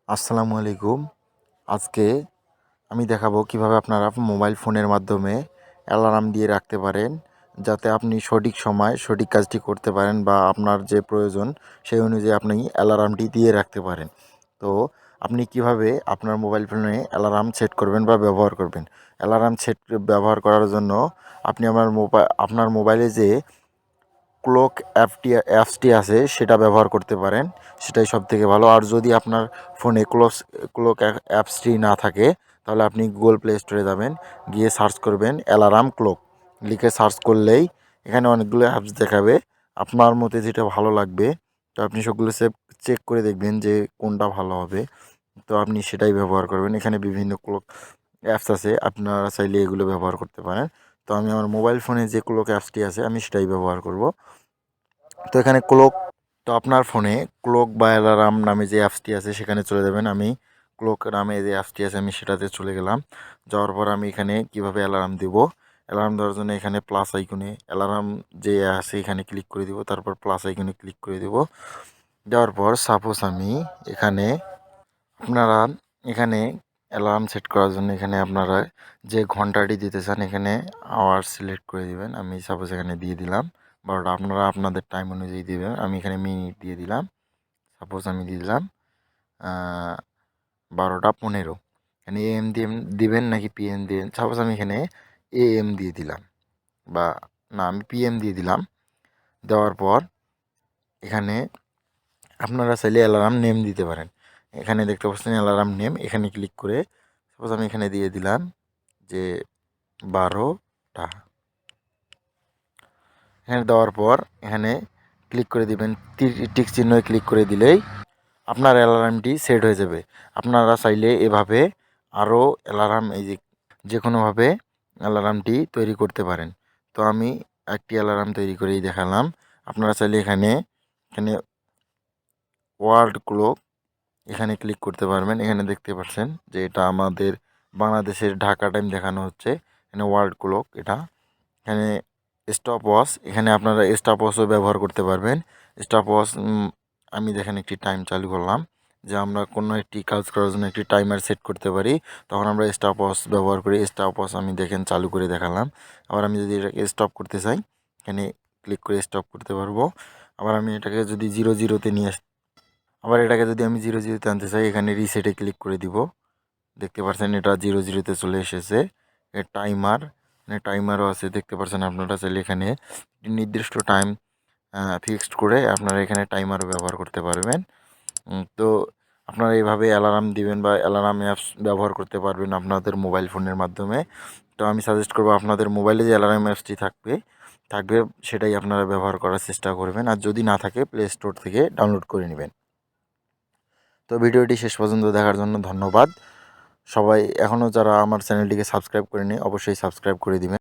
আসসালামু আলাইকুম। আজকে আমি দেখাবো কিভাবে আপনারা মোবাইল ফোনের মাধ্যমে অ্যালার্ম দিয়ে রাখতে পারেন, যাতে আপনি সঠিক সময় সঠিক কাজটি করতে পারেন বা আপনার যে প্রয়োজন সেই অনুযায়ী আপনি অ্যালার্মটি দিয়ে রাখতে পারেন। তো আপনি কিভাবে আপনার মোবাইল ফোনে অ্যালার্ম সেট করবেন বা ব্যবহার করবেন? অ্যালার্ম সেট ব্যবহার করার জন্য আপনি আপনার মোবাইলে যে ক্লক অ্যাপসটি আছে সেটা ব্যবহার করতে পারেন, সেটাই সবথেকে ভালো। আর যদি আপনার ফোনে ক্লক অ্যাপসটি না থাকে তাহলে আপনি গুগল প্লে স্টোরে যাবেন, গিয়ে সার্চ করবেন অ্যালার্ম ক্লক, লিখে সার্চ করলেই এখানে অনেকগুলো অ্যাপস দেখাবে। আপনার মতে যেটা ভালো লাগবে তো আপনি সবগুলো চেক করে দেখবেন যে কোনটা ভালো হবে, তো আপনি সেটাই ব্যবহার করবেন। এখানে বিভিন্ন ক্লক অ্যাপস আছে, আপনারা চাইলে এগুলো ব্যবহার করতে পারেন। তো আমি আমার মোবাইল ফোনে যে ক্লক অ্যাপসটি আছে আমি সেটাই ব্যবহার করব। তো এখানে ক্লক, তো আপনার ফোনে ক্লক বা অ্যালার্ম নামে যে অ্যাপসটি আছে সেখানে চলে যাবেন। আমি ক্লক নামে যে অ্যাপসটি আছে আমি সেটাতে চলে গেলাম। যাওয়ার পর আমি এখানে কিভাবে অ্যালার্ম দেব, অ্যালার্ম দেওয়ার জন্য এখানে প্লাস আইকনে অ্যালার্ম যে আছে এখানে ক্লিক করে দিব, তারপর প্লাস আইকনে ক্লিক করে দেব। দেওয়ার পর সাপোজ আমি এখানে, আপনারা এখানে অ্যালার্ম সেট করার জন্য এখানে আপনারা যে ঘন্টাটি দিতে চান এখানে আওয়ার সিলেক্ট করে দিবেন। আমি সাপোজ এখানে দিয়ে দিলাম 12টা, আপনারা আপনাদের টাইম অনুযায়ী দিবেন। আমি এখানে মিনিট দিয়ে দিলাম, সাপোজ আমি দিয়ে দিলাম 12টা 15। এখানে এএম দিয়ে দিবেন নাকি পিএম দিয়ে, সাপোজ আমি এখানে এএম দিয়ে দিলাম, বা না আমি পিএম দিয়ে দিলাম। দেওয়ার পর এখানে আপনারা চাইলে অ্যালার্ম নেম দিতে পারেন। এখানে দেখতে পাচ্ছেন অ্যালার্ম নেম, এখানে ক্লিক করে সাপোজ আমি এখানে দিয়ে দিলাম যে 12টা। এখানে দেওয়ার পর এখানে ক্লিক করে দিবেন, টিক চিহ্ন ক্লিক করে দিলেই আপনার অ্যালার্মটি সেট হয়ে যাবে। আপনারা চাইলে এভাবে আরও অ্যালার্ম যে কোনোভাবে অ্যালার্মটি তৈরি করতে পারেন। তো আমি একটি অ্যালার্ম তৈরি করেই দেখালাম। আপনারা চাইলে এখানে এখানে ওয়ার্ল্ড ক্লক এখানে ক্লিক করতে পারবেন। এখানে দেখতে পাচ্ছেন যে এটা আমাদের বাংলাদেশের ঢাকা টাইম দেখানো হচ্ছে। এখানে ওয়ার্ল্ড ক্লক, এটা এখানে স্টপ ওয়াচ, এখানে আপনারা স্টপ ওয়াচও ব্যবহার করতে পারবেন। স্টপ ওয়াচ আমি দেখেন একটি টাইম চালু করলাম, যে আমরা কোনো একটি কাজ করার জন্য একটি টাইমার সেট করতে পারি, তখন আমরা স্টপ ওয়াচ ব্যবহার করি। স্টপ ওয়াচ আমি দেখেন চালু করে দেখালাম। আবার আমি যদি এটাকে স্টপ করতে চাই এখানে ক্লিক করে স্টপ করতে পারবো। আবার আমি এটাকে যদি 00-তে নিয়ে আবার এটাকে যদি আমি 00-তে আনতে চাই এখানে রিসেটে ক্লিক করে দিব। দেখতে পাচ্ছেন এটা 00-তে চলে এসেছে। এর টাইমার, এখানে টাইমারও আছে দেখতে পাচ্ছেন। আপনারা চাইলে এখানে নির্দিষ্ট টাইম ফিক্সড করে আপনারা এখানে টাইমারও ব্যবহার করতে পারবেন। তো আপনারা এইভাবে অ্যালার্ম দিবেন বা অ্যালার্ম অ্যাপস ব্যবহার করতে পারবেন আপনাদের মোবাইল ফোনের মাধ্যমে। তো আমি সাজেস্ট করবো আপনাদের মোবাইলে যে অ্যালার্ম অ্যাপসটি থাকবে সেটাই আপনারা ব্যবহার করার চেষ্টা করবেন। আর যদি না থাকে প্লে স্টোর থেকে ডাউনলোড করে নেবেন। তো ভিডিওটি শেষ পর্যন্ত দেখার জন্য ধন্যবাদ। সবাই এখনও যারা আমার চ্যানেলটিকে সাবস্ক্রাইব করেনি অবশ্যই সাবস্ক্রাইব করে দিবেন।